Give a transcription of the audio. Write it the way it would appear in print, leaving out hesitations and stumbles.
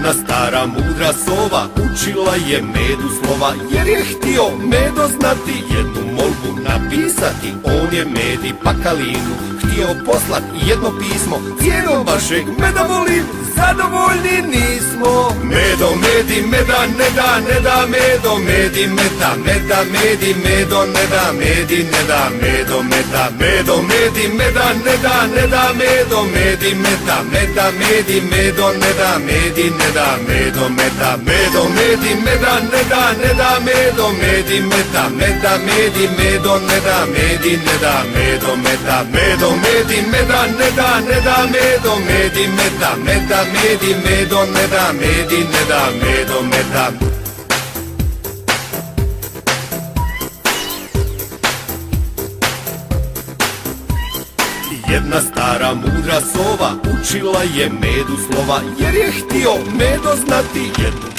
Jedna stara mudra sova učila je medu slova, jer je htio medo znati, jednu molbu napisati. On je Medi Pakalinu htio poslat jedno pismo, cijenom vašeg meda molim, zadovoljni nismo. Medo, medi, meda, ne da, ne da, medo, medi, meda, meda, medi, medo, ne da, medi, ne da, medo, meda, medo, medi, meda, ne da, ne da, medo, medi, meda, meda, medi, medo, ne da, medi, ne da, medo, meda, medo, medi, meda, ne da, ne da, medo, medi, meda, meda, medi, medo, ne da, medi, ne da, medo, meda, medo, medi, meda, ne da, ne da, medo, medi, meda, meda, medi, medo, ne da, medi, ne da, medo, meda. Jedna stara mudra sova učila je medu slova, jer je htio medo znati, jednu